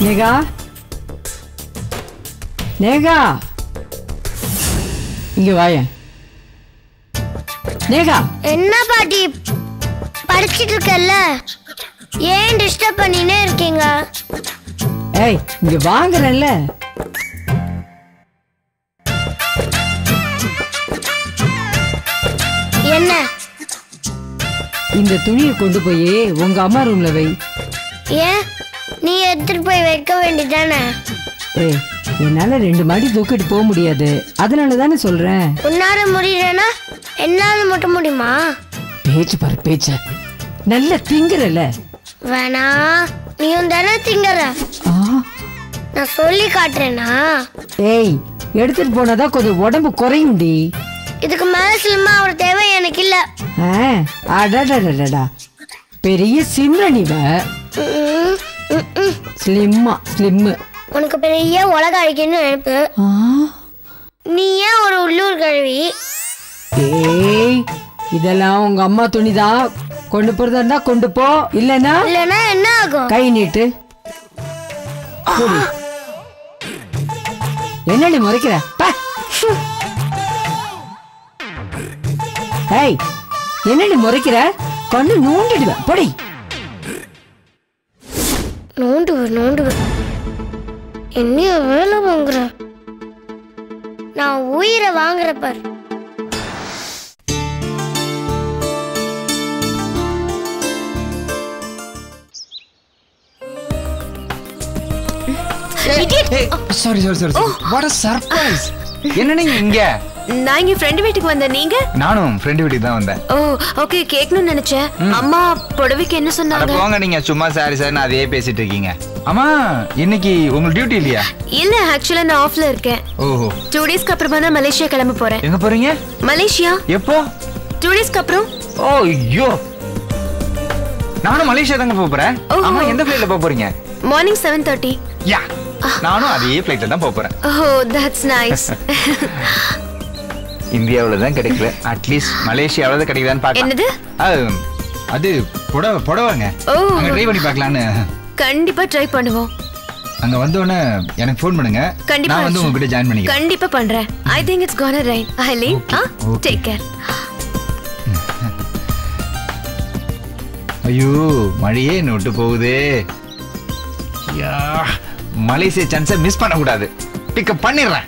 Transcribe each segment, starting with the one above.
நேகா நேகா இங்க வாயேன். நேகா என்ன பாட்டி படிச்சிட்டு இருக்கல்ல, ஏன் டிஸ்டர்ப் பண்ணினே இருக்கீங்க? ஏய் இங்க வாங்குறேன்ல. என்ன? இந்த துணியை கொண்டு போய் உங்க அம்மா ரூம்ல வை. ஏன் நீ எடுத்துட்டு போய் வைக்க வேண்டியதானே? ஏய் என்னால 2 மாடி தூக்கிட்டு போக முடியாது, அதனால தானே சொல்றேன். உன்னால முடியலன்னா என்னால மட்டும் முடியுமா? பேச்சு பாரு பேச்ச, நல்ல திங்குறல. வேணா, நீயும் தானே திங்கற. நான் சொல்லி காட்டுறேனா? ஏய் எடுத்துட்டு போனாதான் கொஞ்சம் உடம்பு குறையும்டி. இதுக்கு மேல ஸ்லிம்மா ஒரு தேவை எனக்கு இல்ல. அடடடடா, பெரிய சிம்ரனிவ. ஸ்லிம்மா ஸ்லிம்மு. உனக்கு பெரிய உலக அழிக்கன்னு நினைப்பு. நீ ஏன் ஒரு உள்ளூர் கழுவி? ஏய் இதெல்லாம் உங்க அம்மா துணிதான், கொண்டு போறதா இருந்தா கொண்டு போ, இல்லனா என்ன ஆகும்? கை நீட்டு. என்னடி முறைக்கிற? ஏய் என்னடி முறைக்கிற? கண்ணு நோண்டிடுவேன் பொடி. நோண்டுவ என்னைய வேலை வாங்குற? நான் உயிரை வாங்குற பார். சாரி. What a surprise. என்ன நீங்க இங்க? நான் இங்க ஃப்ரெண்ட் வீட்டுக்கு வந்தேன். நீங்க? நானும் ஃப்ரெண்ட் வீட்டுக்கு தான் வந்தேன். ஓ ஓகே, கேட்கணும்னு நினைச்சேன். அம்மா புடவைக்கு என்ன சொன்னாங்க? போங்க, நீங்க சும்மா சாரின்னு அதே பேசிட்டு இருக்கீங்க. அம்மா இன்னைக்கு உங்களுக்கு டியூட்டி இல்லையா? இல்ல, ஆக்சுவலா நான் ஆஃப்ல இருக்கேன். ஓஹோ. 2 டேஸ்க்கு அப்புறமா தான் மலேசியா கிளம்ப போறேன். எங்க போறீங்க? மலேசியா. எப்போ? 2 டேஸ்க்கு அப்புறம். ஓ ஐயோ, நானும் மலேசியா தாங்க போறேன். அம்மா எந்த ஃளைட்ல போறீங்க? மார்னிங் 7:30. யா, நானும் அதே ஃளைட்ல தான் போறேன். Oh that's nice. இந்தியாவுல தான் கிடைக்கல, அட்லீஸ்ட் மலேசியாவுல தான் கிடைக்குதான்னு பார்க்கலாம். என்னது? அது புடவைங்க. அங்க ட்ரை பண்ணி பார்க்கலான்னு. கண்டிப்பா ட்ரை பண்ணுவோம். அங்க வந்தோனே எனக்கு ஃபோன் பண்ணுங்க. நான் வந்து உங்ககிட்ட ஜாயின் பண்ணிக்கிறேன். கண்டிப்பா பண்றேன். I think it's gonna rain. I leave. Take care. ஐயோ மழையே நோட்டு போகுதே. யா, மலேசியா சான்ஸை மிஸ் பண்ண கூடாது. பிக்கப் பண்ணிடுறேன்.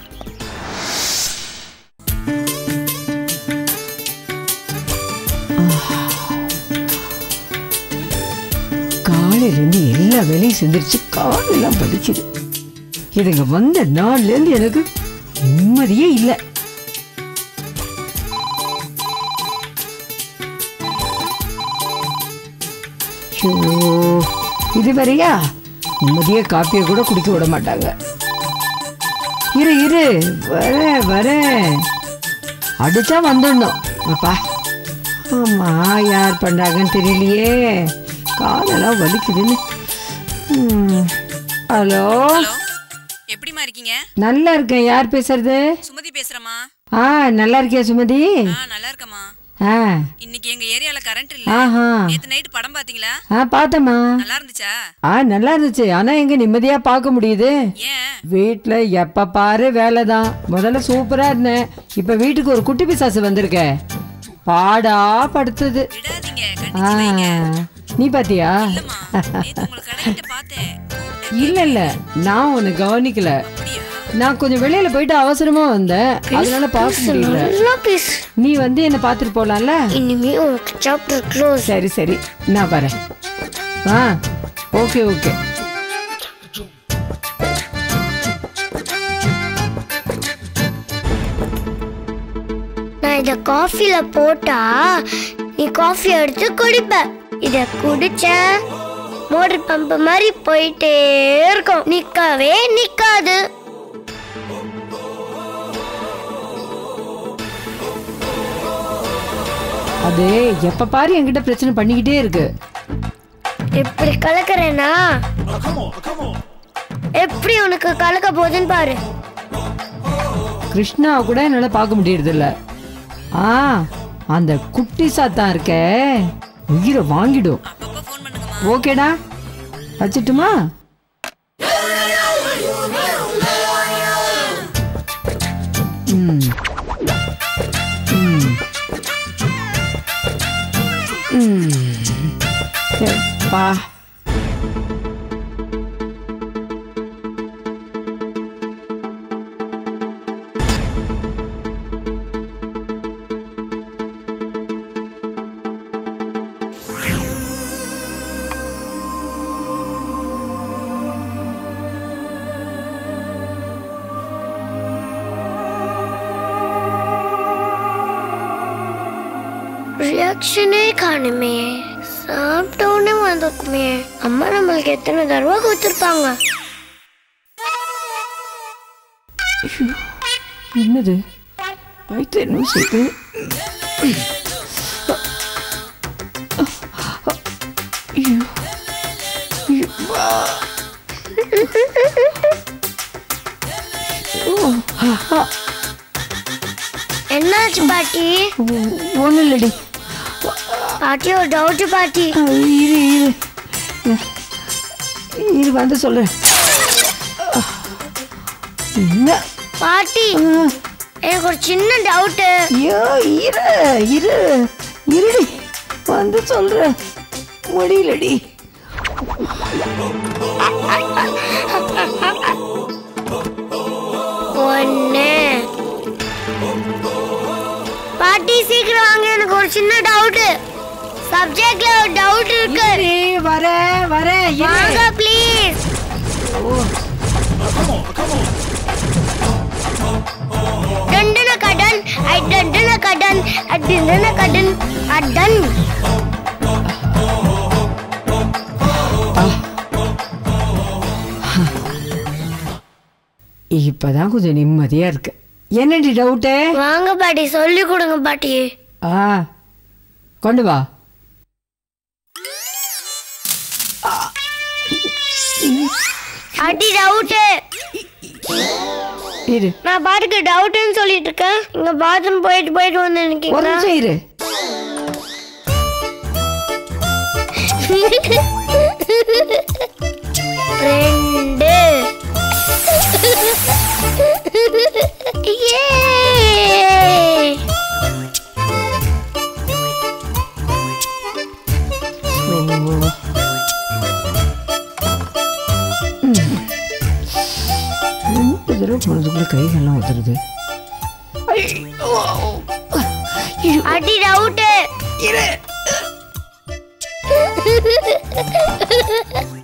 காலையிலேருந்து எல்லா வேலையும் செஞ்சிருச்சு, காலெல்லாம் வலிக்குது. இதுங்க வந்த நாள்லேருந்து எனக்கு நிம்மதியே இல்லை. இது வரையா நிம்மதியே காப்பியை கூட குடிக்க விட மாட்டாங்க. இரு வரேன். அடிச்சா வந்துடணும். அப்பா ஆமா, யார் பண்றாங்கன்னு தெரியலையே, காலெல்லாம் வலிக்குதுன்னு. ஹலோ, எப்படிமா இருக்கீங்க? நல்லா இருக்கேன். யார் பேசுறது? சுமதி பேசுறமா. நல்லா இருக்கியா சுமதி? நல்லா இருக்கமா. இன்னைக்கு எங்க ஏரியால கரண்ட் இல்ல. நேத்து நைட் படம் பாத்தீங்களா? பார்த்தேம்மா. நல்லா இருந்துச்சா? நல்லா இருந்துச்சு. ஆனா எங்க நிம்மதியா பார்க்க முடியுது? ஏன்? வீட்டுல எப்ப பாரு வேலைதான். முதல்ல சூப்பரா இருந்தேன், இப்ப வீட்டுக்கு ஒரு குட்டி பிசாசு வந்திருக்க, பாடா படுத்துது. நீ பாத்தியா? இல்ல நான் உன்னை கவனிக்கல. நான் கொஞ்சம் வெளியில போயிட்டு அவசரமா வந்தேன், அதனால பார்க்க முடியல. நீ வந்து என்ன பாத்துட்டு போலாம்ல. சரி நான் வரேன். ஓகே. நான் இத காஃபில போட்டா நீ காஃபி எடுத்து குடிப்ப. இத குடிச்ச மோட்டர் பம்ப் மாதிரி போயிட்டே இருக்கும், நிக்கவே நிக்காது. அது எப்ப பாரு என்கிட்ட பிரச்சனை பண்ணிக்கிட்டே இருக்கு. எப்படி கலக்கறேனா எப்படி உனக்கு கலக்க போகுதுன்னு பாரு. கிருஷ்ணா கூட என்னால பார்க்க முடியறது இல்ல. அந்த குட்டி சாத்தா இருக்க, உயிரை வாங்கிடும். ஓகேடா, வச்சுட்டுமா? எப்பா ரியாக்ஷனே காணுமே. சாப்பிட்டோன்னே வந்திருக்குமே. அம்மா நம்மளுக்கு எத்தனை தடவை கொடுத்துருப்பாங்க. என்னது வயிற்று என்ன செய்யுது? என்னாச்சு பாட்டி? ஒன்றும் இல்லடி பாட்டி ஒரு டவுட் பாட்டி. இரு வந்து சொல்றேன். என்ன பாட்டி எனக்கு ஒரு சின்ன டவுட். ஐயோ இரு இருடி வந்து சொல்றேன். முடியலடி. ஒண்ணு பாட்டி சீக்கிரம் வாங்க, எனக்கு ஒரு சின்ன டவுட். சப்ஜெக்ட்ல ஒரு டவுட் இருக்கு. வரேன் வாங்க ப்ளீஸ். டண்டன கடன் ஐ டண்டன கடன் அடண்டன கடன் அடன். இப்பதான் கொஞ்சம் நிம்மதியா இருக்கு. என்னடி டவுட்டு? வாங்க பாட்டி சொல்லி கொடுங்க பாட்டி. கொண்டு வா. பாட்டி டவுட். இரு நான் பாட்டுக்கு டவுட்னு சொல்லிட்டு இருக்கேன். இங்க பாத்ரூம் போயிட்டு வந்து நினைக்கிறீங்களா? கொஞ்சம் இரு. ரெண்டு போனதுக்குள்ள கைகள்லாம் வந்துருது. அடி டவுட்.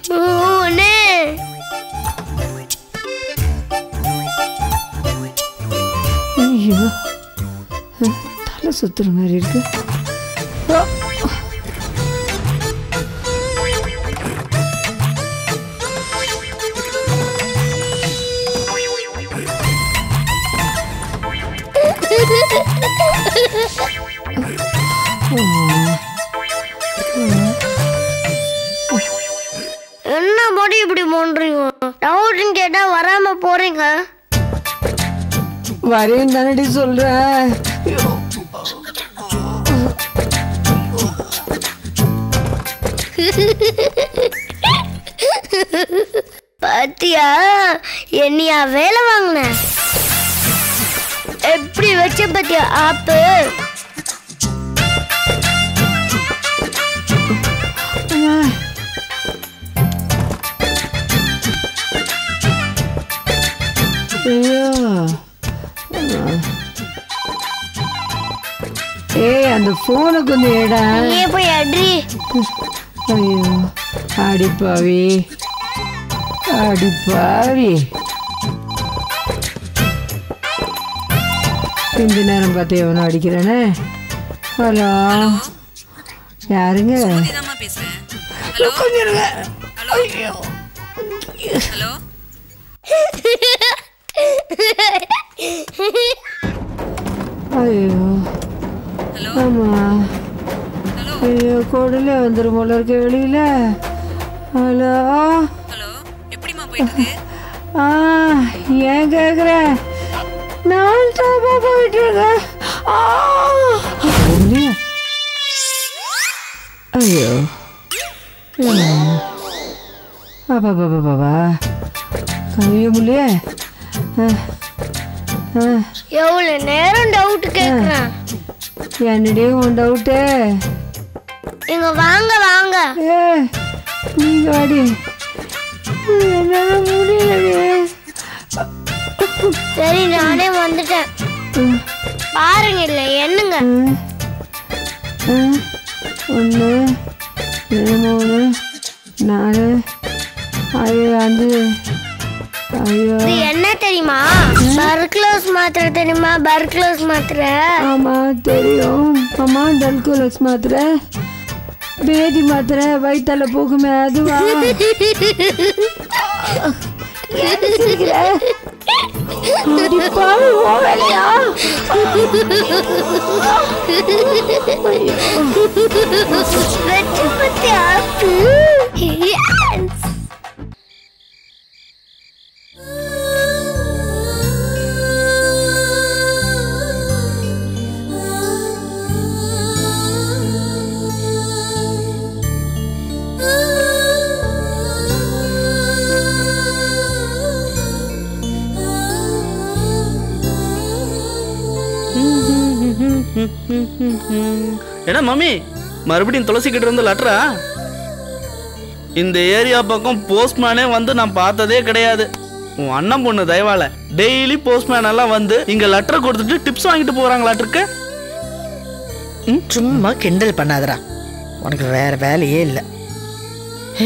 மூணு ஐயோ தலை சுத்துற மாதிரி இருக்கு. என்ன பாட்டி இப்படி பண்றீங்க? டவுட்னு கேட்டா வராம போறீங்க. வரேன் தானடி சொல்றேன். பாத்தியா என்னையா வேலை வாங்கின? எப்படி வச்ச பாத்தியா ஆப்பு? ஏய் அந்த போனை கொஞ்சம் ஏடா. நீ போய் அடி. ஐயோ அடிப்பாவி இந்த நேரம் பார்த்து எவனும் அடிக்கிறேனே. ஹலோ யாருங்க? பேசுறேன். ஹலோ ஐயோ ஹலோ ஐயோ ஆமா ஐயோ கோடலே வந்துடும் போல இருக்க வெளியில. ஹலோ எப்படிமா போயிட்டு இருக்கு? ஏன் கேக்குற? நான் டாப்பா போயிட்டு இருக்கேன். ஐயோ பாபா கைய முடிய எவ்வளவு நேரம் டவுட் கேக்குறேன். என்னடி உன் டவுட்டு? இங்க வாங்க வாங்க. நீங்க வாடி. என்னால முடியலடி. சரி நானே வந்துட்டேன். பாருங்க இல்ல என்னங்க. 1 2 3 4 5 ஐயோ இது என்ன தெரியுமா? பர்க்லோஸ் மாத்திரை தெரியுமா? பர்க்லோஸ் மாத்திரை. ஆமா தெரியும். ஆமா டல்கோலக்ஸ் மாத்திரை, பேதி மாத்திரை, வயித்தால போகுமே அதுவா? என்ன மம்மி, மறுபடியும் துளசி கிட்ட இருந்து லெட்டரா? இந்த ஏரியா பக்கம் போஸ்ட்மேனே வந்து நான் பார்த்ததே கிடையாது. உன் அண்ணன் பொண்ணு தயவால டெய்லி போஸ்ட்மேன் எல்லாம் வந்து இங்க லெட்டர் கொடுத்துட்டு டிப்ஸ் வாங்கிட்டு போறாங்களாட்டிருக்கு. சும்மா கிண்டல் பண்ணாதடா, உனக்கு வேற வேலையே இல்லை.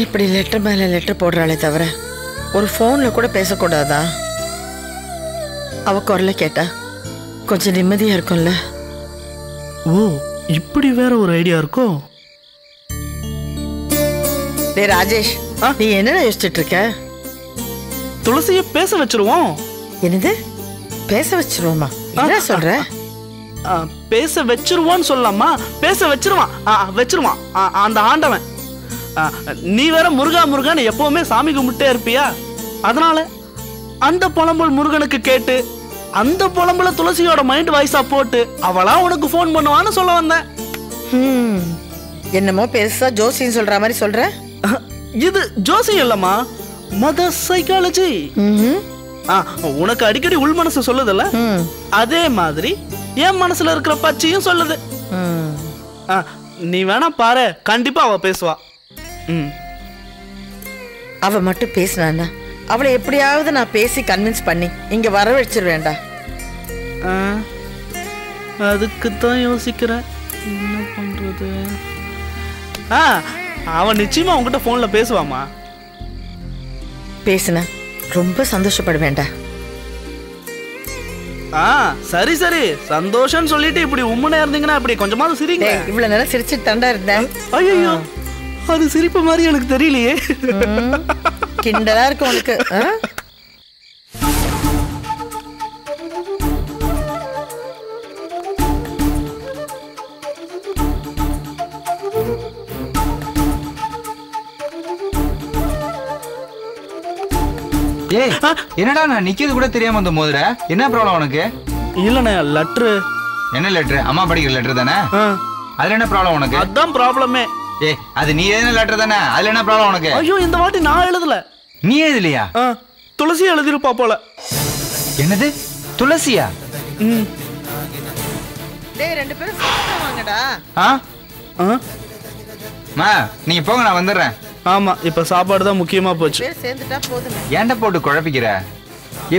இப்படி லெட்டர் மேல லெட்டர் போடுறாளே தவிர ஒரு ஃபோன்ல கூட பேசக்கூடாதா? அவ குரலை கேட்டா கொஞ்சம் நிம்மதியா இருக்கும்ல. ஓ, இப்படி வேற ஒரு ஐடியா இருக்கோ? டேய் ராஜேஷ், நீ என்ன யோசிச்சுட்டு இருக்க? துளசிய பேச வச்சிருவோம். என்னது பேச வச்சிருவோமா? என்ன சொல்ற? பேச வச்சிருவோன்னு சொல்லலாமா? பேச வச்சிருவான், வச்சிருவான் அந்த ஆண்டவன். நீ வேற முருகா முருகான்னு எப்பவுமே சாமி கும்பிட்டே இருப்பியா? அதனால அந்த புலம்பல் முருகனுக்கு கேட்டு அந்த புலம்புல துளசியோட மைண்ட் வாய்ஸா போட்டு அவளா உனக்கு போன் பண்ணுவான்னு சொல்ல வந்தேன். என்னமோ பெருசா ஜோசின்னு சொல்ற மாதிரி சொல்ற. இது ஜோசி இல்லம்மா, மத சைக்காலஜி. உனக்கு அடிக்கடி உள் மனசு சொல்லுதுல்ல, அதே மாதிரி என் மனசுல இருக்கிற பச்சையும் சொல்லுது. நீ வேணா பாரு, கண்டிப்பா அவ பேசுவா. அவ மட்டும் பேசினா அவளை எப்படியாவது நான் பேசி கன்வின்ஸ் பண்ணி இங்க வர வச்சிருவேண்டா. அதுக்கு தான் யோசிக்கிறேன் என்ன பண்றது. அவன் நிச்சயமா உங்ககிட்ட போன்ல பேசுவாமா? பேசுன ரொம்ப சந்தோஷப்படுவேண்டா. சரி சரி, சந்தோஷம் சொல்லிட்டு இப்படி உம்முனே இருந்தீங்கன்னா இப்படி கொஞ்சமாவது சிரிங்க. இவ்வளவு நேரம் சிரிச்சுட்டு தாண்டா இருந்தேன். ஐயோ, அது சிரிப்பு மாதிரி எனக்கு தெரியலையே. கிண்டலா இருக்கு உனக்கு. ஏய், என்னடா நான் நிக்கிறது கூட தெரியாம வந்து மோதுற? என்ன ப்ராப்ளம் உனக்கு? இல்லண்ணே, லெட்டர். என்ன லெட்டர்? அம்மா படிக்கிற லெட்டர் தானே? அதுல என்ன ப்ராப்ளம் உனக்கு? அதான் ப்ராப்ளமே. ஏய், அது நீ எழுதின லெட்டர் தானே? அதுல என்ன ப்ராப்ளம் உனக்கு? ஐயோ, இந்த வாட்டி நான் எழுதல. நீ எழுதலையா? துளசி எழுதிருப்பா போல. என்னது துளசியா? டேய், ரெண்டு பேரும் வாங்கடா. நீங்க போங்க, நான் வந்துடுறேன். ஆமா, இப்ப சாப்பாடு தான் முக்கியமா போச்சு. சேர்ந்துட்டா போதும். ஏன்டா போட்டு குழப்பிக்கிற?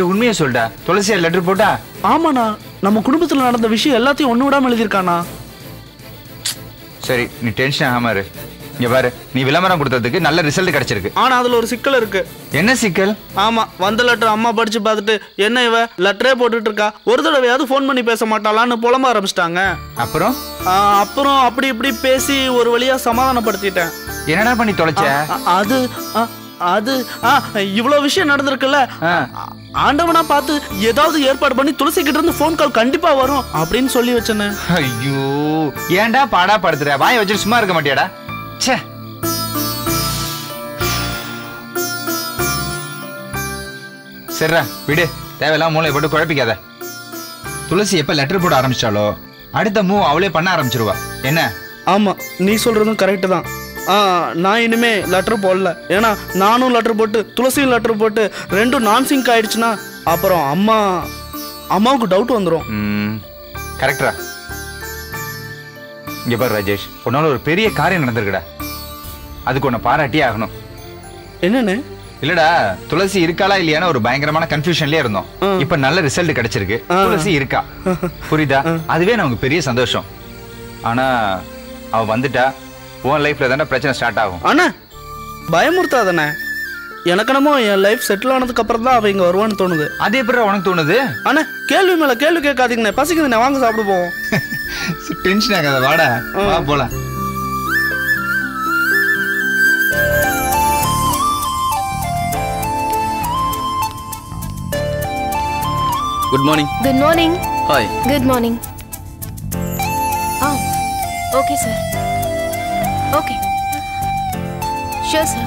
உண்மையை சொல்டா, துளசியா லெட்டர் போட்டா? ஆமாண்ணா, நம்ம குடும்பத்துல நடந்த விஷயம் எல்லாத்தையும் ஒண்ணு விடாம எழுதிருக்கானா. சரி, நீ டென்ஷன் ஆகாம இரு. இங்க பாரு, நீ விளம்பரம் கொடுத்ததுக்கு நல்ல ரிசல்ட் கிடைச்சிருக்கு. ஆனா அதுல ஒரு சிக்கல் இருக்கு. என்ன சிக்கல்? ஆமா, வந்த லெட்டர் அம்மா படிச்சு பார்த்துட்டு என்ன இவ லெட்டரே போட்டுட்டு இருக்கா, ஒரு தடவையாவது போன் பண்ணி பேச மாட்டாளான்னு புலம்ப ஆரம்பிச்சிட்டாங்க. அப்புறம் அப்படி இப்படி பேசி ஒரு வழியா சமாதானப்படுத்திட்டேன். என்னடா பண்ணி தொலைச்ச? அது இவ்வளவு விஷயம் நடந்திருக்குல்ல, ஆண்டவனா பார்த்து ஏதாவது ஏற்பாடு பண்ணி துளசி கிட்ட இருந்து போன் கால் கண்டிப்பா வரும் அப்படின்னு சொல்லி வச்சேன்னு. ஐயோ, ஏன்டா பாடா படுத்துற? வாயை வச்சு சும்மா இருக்க மாட்டியாடா? ச்சே. சரிடா விடு, தேவையில்லாம் மூளை போட்டு குழப்பிக்காத. துளசி எப்ப லெட்டர் போட ஆரம்பிச்சாலோ அடுத்த மூவ் அவளே பண்ண ஆரம்பிச்சிருவா. என்ன? ஆமா, நீ சொல்றதும் கரெக்ட் தான். நான் இனிமே லெட்டர் போடல. ஏன்னா நானும் லெட்டர் போட்டு துளசியும் லெட்டர் போட்டு ரெண்டும் நான் சிங்க் ஆயிடுச்சுன்னா அப்புறம் அம்மா அம்மாவுக்கு டவுட் வந்துடும். கரெக்டா? இங்க பாரு ராஜேஷ், உன்னால ஒரு பெரிய காரியம் நடந்திருக்குடா. அதுக்கு உன்னை பாராட்டியே ஆகணும். என்னன்னு? இல்லடா, துளசி இருக்காளா இல்லையான்னு ஒரு பயங்கரமான கன்ஃபியூஷன்லயே இருந்தோம். இப்ப நல்ல ரிசல்ட் கிடைச்சிருக்கு. துளசி இருக்கா, புரியுதா? அதுவே நமக்கு பெரிய சந்தோஷம். ஆனா அவ வந்துட்டா உன் லைஃப்ல தானே பிரச்சனை ஸ்டார்ட் ஆகும். அண்ணா பயமுறுத்தாதானே? எனக்கு என்னமோ என் லைஃப் செட்டில் ஆனதுக்கு அப்புறம் தான் அவ இங்க வருவான்னு தோணுது. அது எப்படி உனக்கு தோணுது? அண்ணா கேள்வி மேல கேள்வி கேட்காதீங்கண்ணே, பசிக்குதுண்ணே, வாங்க சாப்பிட போவோம். டென்ஷன் ஆகாத, வாடா வா போலாம். Good morning. Good morning. Hi. Good morning. Oh, okay, sir. Okay. Sure, sir.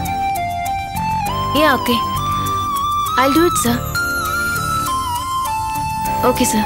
Yeah, okay. I'll do it, sir. Okay, sir.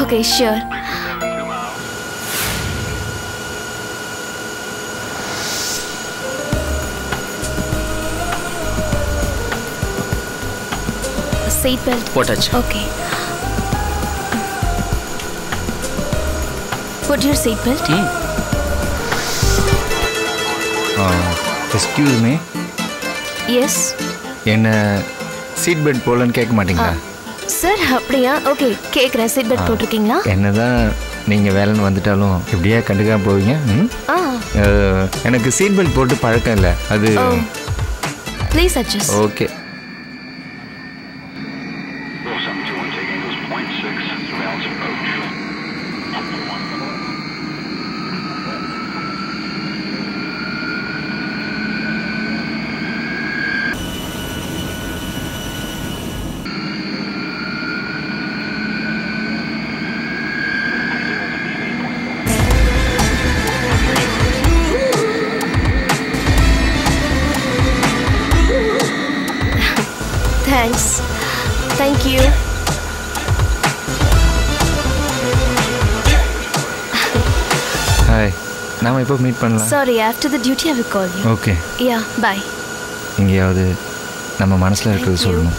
Okay, sure. Seat belt. போட்டாச்சு. Okay. Put your seat belt. Excuse me. Yes. என்ன seat belt போலன்னு கேட்க மாட்டீங்களா? Sir அப்படியா? Okay கேட்குறேன். Seat belt போட்டிருக்கீங்களா? என்னதான் நீங்கள் வேலைன்னு வந்துட்டாலும் இப்படியே கண்டுக்காம போவீங்க? எனக்கு சீட் பெல்ட் போட்டு பழக்கம் இல்லை. அது please adjust. Okay. Thanks. Thank you. Hi, நாம இப்போ மீட் பண்ணலாம். Sorry, after the duty I will call you. Okay. Yeah, bye. எங்கேயாவது நம்ம மனசில் இருக்கிறது சொல்லணும்.